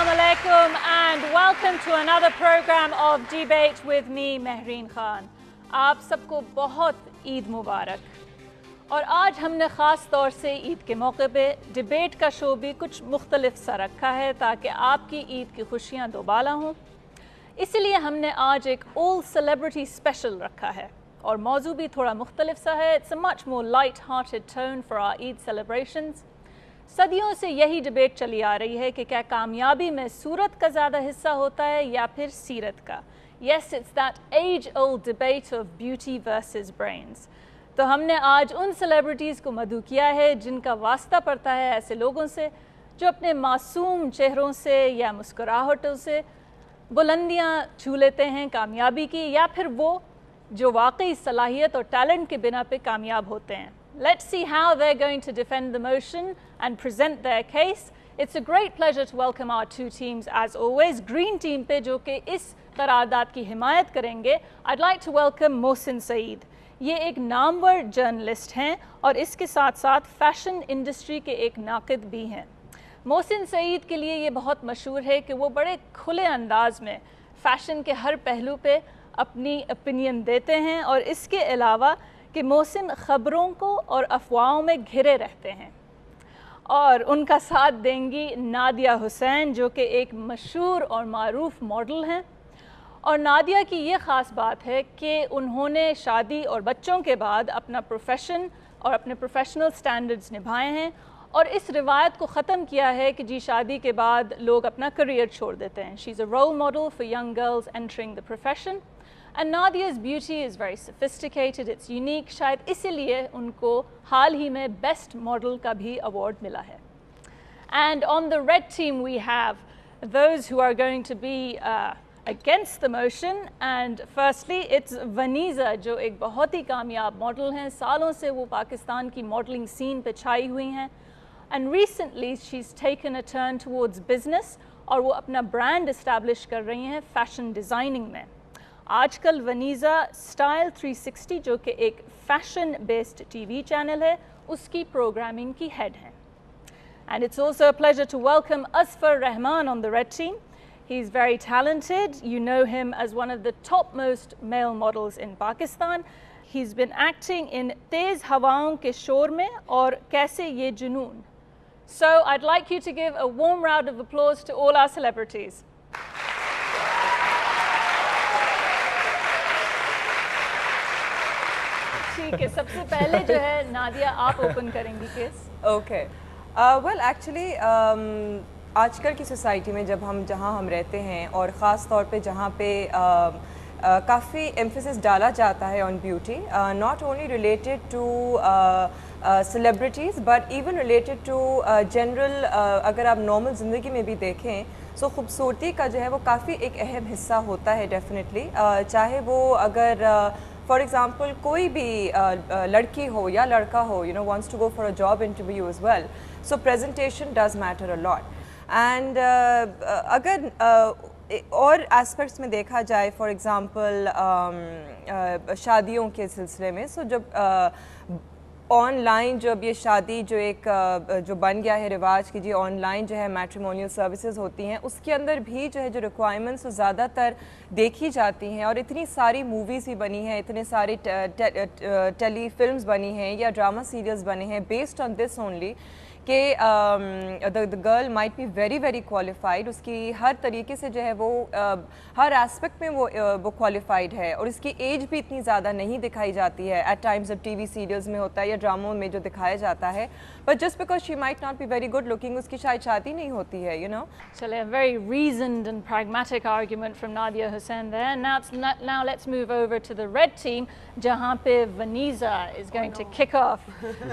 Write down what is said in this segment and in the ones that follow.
Assalamu alaikum and welcome to another program of Debate with me, Mehreen Khan. आप सबको बहुत ईद मुबारक। और आज हमने ख़ास तौर से ईद के मौके पे डिबेट का शो भी कुछ मुख्तलिफ सा रखा है ताकि आपकी ईद की खुशियाँ दोबाला हों। इसलिए हमने आज एक ऑल सेलिब्रिटी स्पेशल रखा है और मौजू भी थोड़ा मुख्तलिफ सा है। It's a much more light hearted tone for our Eid celebrations. सदियों से यही डिबेट चली आ रही है कि क्या कामयाबी में सूरत का ज़्यादा हिस्सा होता है या फिर सीरत का। Yes, it's that age old debate of beauty versus brains. तो हमने आज उन सेलिब्रिटीज़ को मदऊ किया है जिनका वास्ता पड़ता है ऐसे लोगों से जो अपने मासूम चेहरों से या मुस्कुराहटों से बुलंदियाँ छू लेते हैं कामयाबी की, या फिर वो जो वाकई सलाहियत और टैलेंट के बिना पे कामयाब होते हैं। Let's see how they're going to defend the motion and present their case. It's a great pleasure to welcome our two teams as always. Green team पे जो कि इस करारदाद की हिमायत करेंगे, I'd like to welcome Mohsin Saeed. ये एक नामवर जर्नलिस्ट हैं और इसके साथ साथ फैशन इंडस्ट्री के एक नाक़िद भी हैं। मोहसिन सईद के लिए ये बहुत मशहूर है कि वो बड़े खुले अंदाज में फ़ैशन के हर पहलू पे अपनी ओपिनियन देते हैं और इसके अलावा कि मोहसिन ख़बरों को और अफवाहों में घिरे रहते हैं। और उनका साथ देंगी नादिया हुसैन जो कि एक मशहूर और मारूफ मॉडल हैं। और नादिया की ये ख़ास बात है कि उन्होंने शादी और बच्चों के बाद अपना प्रोफेशन और अपने प्रोफेशनल स्टैंडर्ड्स निभाए हैं और इस रिवायत को ख़त्म किया है कि जी शादी के बाद लोग अपना करियर छोड़ देते हैं। She is a role model for young girls entering the profession. And Nadia's beauty is very sophisticated, it's unique, शायद इसीलिए उनको हाल ही में बेस्ट मॉडल का भी अवार्ड मिला है। And on the red team we have those who are going to be against the motion, and firstly it's Vaniza जो एक बहुत ही कामयाब मॉडल हैं। सालों से वो पाकिस्तान की मॉडलिंग सीन पे छाई हुई हैं and recently she's taken a turn towards business और वो अपना ब्रांड इस्टेब्लिश कर रही हैं फैशन डिज़ाइनिंग में। आजकल वनीज़ा स्टाइल 360 जो कि एक फैशन बेस्ड टीवी चैनल है उसकी प्रोग्रामिंग की हेड हैं। And it's also a pleasure to welcome Asfar Rahman on the red team. He's very talented. You know him as one of the topmost male models in Pakistan. He's been acting in Tez Hawaon ke Shor mein aur Kaise Ye Junoon. So I'd like you to give a warm round of applause to all our celebrities. ठीक है, सबसे पहले जो है नादिया आप open करेंगी case. Okay, well actually आजकल की सोसाइटी में जहाँ हम रहते हैं और ख़ास तौर पे जहाँ पे काफ़ी एम्फेसिस डाला जाता है on beauty, not only related to celebrities but even related to general, अगर आप नॉर्मल ज़िंदगी में भी देखें सो खूबसूरती का जो है वो काफ़ी एक अहम हिस्सा होता है डेफिनेटली। चाहे वो अगर फॉर एग्ज़ाम्पल कोई भी लड़की हो या लड़का हो, you know, wants to go for a job interview as well, so presentation does matter a lot. And अगर और एस्पेक्ट्स में देखा जाए, फॉर एग्ज़ाम्पल शादियों के सिलसिले में, सो जब ऑनलाइन जब ये शादी जो एक जो बन गया है रिवाज की, जी ऑनलाइन जो है मैट्रिमोनियल सर्विसेज होती हैं, उसके अंदर भी जो है जो रिक्वायरमेंट्स ज़्यादातर देखी जाती हैं और इतनी सारी मूवीज़ भी बनी हैं, इतने सारे टेली फिल्म्स बनी हैं या ड्रामा सीरियल्स बने हैं बेस्ड ऑन दिस ओनली कि the girl might be very very qualified. उसकी हर तरीके से जो है वो हर एस्पेक्ट में वो क्वालिफाइड है और इसकी एज भी इतनी ज़्यादा नहीं दिखाई जाती है। एट टाइम्स जब टीवी सीरियल्स में होता है या ड्रामों में जो दिखाया जाता है, but just because she might not be very good looking उसकी शायद शादी नहीं होती है, यू नो। चलिए, very reasoned and pragmatic argument from Nadia Hussain there. Now let's move over to the red team जहाँ पे Vaniza is going to kick off.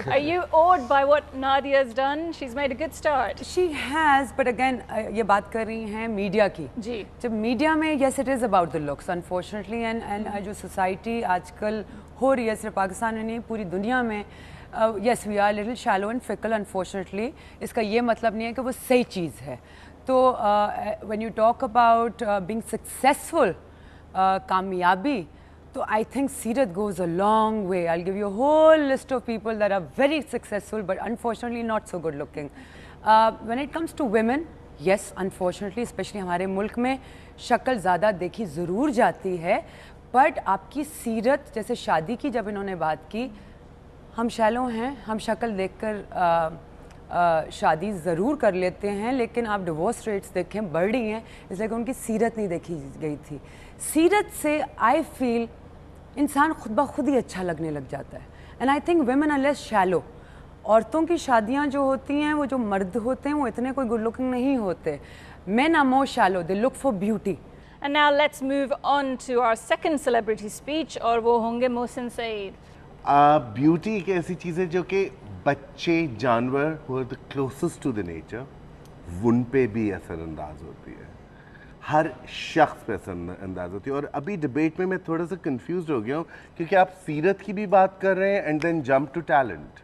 Are you awed by what Nadia's done? She's made a good start. She has, but again ये बात कर रही हैं media की। जी, जब media में yes it is about the looks unfortunately and जो society आजकल हो रही है सिर्फ पाकिस्तान में नहीं पूरी दुनिया में, yes we are little shallow and fickle unfortunately। इसका ये मतलब नहीं है कि वो सही चीज़ है। तो when you talk about being successful, कामयाबी, So I think Seerat goes a long way. I'll give you a whole list of people that are very successful but unfortunately not so good looking. When it comes to women, yes unfortunately specially हमारे मुल्क में शक्ल ज़्यादा देखी ज़रूर जाती है, but आपकी सीरत, जैसे शादी की जब इन्होंने बात की, हम शैलो हैं, हम शक्ल देखकर शादी ज़रूर कर लेते हैं, लेकिन आप डिवोर्स रेट्स देखें बढ़ रही हैं, इसलिए कि उनकी सीरत नहीं देखी गई थी। सीरत से आई फील इंसान खुद ब खुद ही अच्छा लगने लग जाता है। And I think women are less shallow. औरतों की शादियां जो होती हैं, वो जो मर्द होते हैं वो इतने कोई गुड लुकिंग नहीं होते। Men are more shallow, they look for beauty. And now let's move on to our second celebrity speech, और वो होंगे मोहसिन सईद। ब्यूटी एक ऐसी चीज़ है जो कि बच्चे, जानवर who are the closest to the nature, उन पे भी असरअंदाज होती है, हर शख्स पे असरअंदाज होती है। और अभी डिबेट में मैं थोड़ा सा कंफ्यूज हो गया हूँ, क्योंकि आप सीरत की भी बात कर रहे हैं and then jump to talent.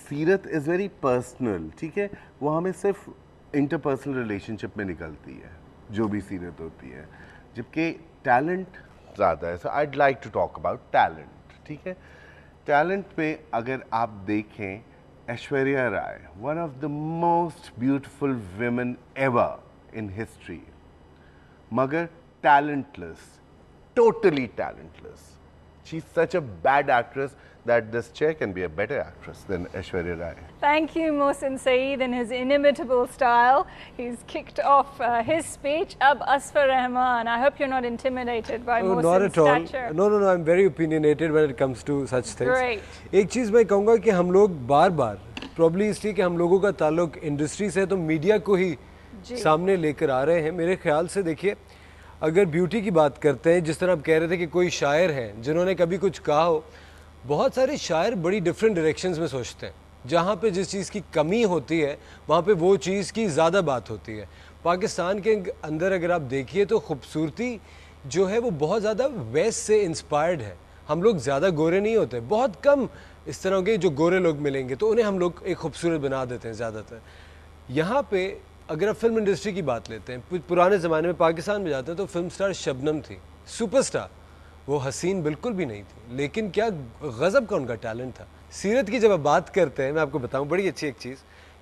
सीरत इज़ वेरी पर्सनल, ठीक है, वो हमें सिर्फ इंटरपर्सनल रिलेशनशिप में निकलती है जो भी सीरत होती है, जबकि टैलेंट ज़्यादा है। So I'd like to talk about talent, ठीक है। टैलेंट पे अगर आप देखें, Aishwarya Rai, one of the most beautiful women ever in history, मगर talentless, totally talentless. She is such a bad actress that this chair can be a better actress than Aishwarya Rai. Thank you, Mohsin Saeed, in his inimitable style. He's kicked off his speech. Ab Asfar Rahman, I hope you're not intimidated by Mohsin's stature. No, I'm very opinionated when it comes to such things. Great. एक चीज़ मैं कहूँगा कि हम लोग बार-बार, probably इसलिए कि हम लोगों का ताल्लुक इंडस्ट्री से, तो मीडिया को ही सामने लेकर आ रहे हैं। मेरे ख्याल से देखिए, अगर ब्यूटी की बात करते हैं, जिस तरह आप कह रहे थे कि कोई शायर हैं जिन्होंने कभी कुछ कहा हो, बहुत सारे शायर बड़ी डिफरेंट डायरेक्शंस में सोचते हैं। जहाँ पे जिस चीज़ की कमी होती है वहाँ पे वो चीज़ की ज़्यादा बात होती है। पाकिस्तान के अंदर अगर आप देखिए तो खूबसूरती जो है वो बहुत ज़्यादा वेस्ट से इंस्पायर्ड है। हम लोग ज़्यादा गोरे नहीं होते, बहुत कम इस तरह के जो गोरे लोग मिलेंगे तो उन्हें हम लोग एक खूबसूरत बना देते हैं ज़्यादातर। यहाँ पे अगर आप फिल्म इंडस्ट्री की बात लेते हैं, पुराने ज़माने में पाकिस्तान में जाते हैं तो फिल्म स्टार शबनम थी, सुपरस्टार। वो हसीन बिल्कुल भी नहीं थी, लेकिन क्या गज़ब का उनका टैलेंट था। सीरत की जब आप बात करते हैं, मैं आपको बताऊं बड़ी अच्छी एक चीज़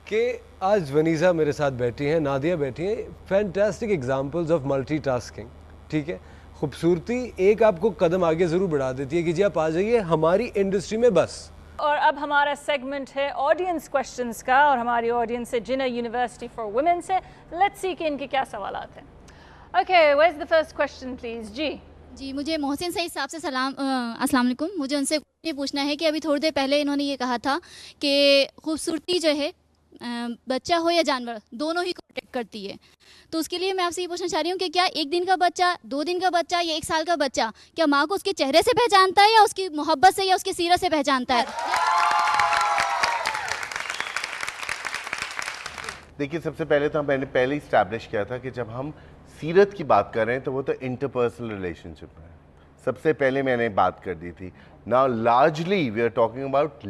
कि आज वनीज़ा मेरे साथ बैठी हैं, नादिया बैठी हैं, फैंटास्टिक एग्जांपल्स ऑफ मल्टीटास्किंग, ठीक है। खूबसूरती एक आपको कदम आगे ज़रूर बढ़ा देती है कि जी आप आ जाइए हमारी इंडस्ट्री में बस। और अब हमारा सेगमेंट है ऑडियंस क्वेश्चंस का, और हमारी ऑडियंस है जिन्ना यूनिवर्सिटी फॉर वुमेन से। लेट्स सी कि इनके क्या सवालात हैं। Okay, where is the first question please. जी, मुझे मोहसिन सईद साहब से अस्सलाम वालेकुम। मुझे उनसे ये पूछना है कि अभी थोड़ी देर पहले इन्होंने ये कहा था कि खूबसूरती जो है बच्चा हो या जानवर, दोनों ही प्रोटेक्ट करती है। तो उसके लिए मैं आपसे ये पूछना चाह रही हूँ कि क्या 1 दिन का बच्चा, 2 दिन का बच्चा या 1 साल का बच्चा, क्या माँ को उसके चेहरे से पहचानता है या उसकी मोहब्बत से या उसकी सीरत से पहचानता है? देखिए, सबसे पहले तो मैंने पहले ही इस्टेब्लिश किया था कि जब हम सीरत की बात कर रहे हैं तो वो तो इंटरपर्सनल रिलेशनशिप है, सबसे पहले मैंने बात कर दी थी। Now largely we are talking about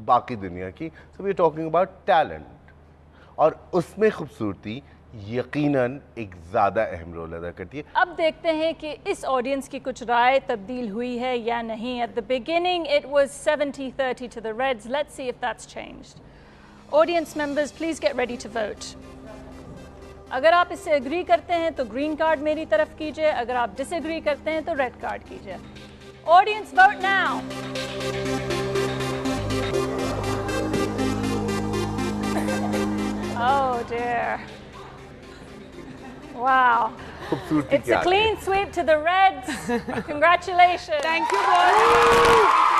बाकी दुनिया की, so we are talking about talent, और उसमें खूबसूरती यकीनन एक ज़्यादा अहम रोल अदा करती है। अब देखते हैं कि इस ऑडियंस की कुछ राय तब्दील हुई है या नहीं। At the beginning it was 70-30 to the reds. Let's see if that's changed. Audience members please get ready to vote. अगर आप इससे एग्री करते हैं तो ग्रीन कार्ड मेरी तरफ कीजिए, अगर आप डिसएग्री करते हैं तो रेड कार्ड कीजिए। Audience vote now. Oh dear. Wow. It's a clean sweep to the Reds. Congratulations. Thank you both.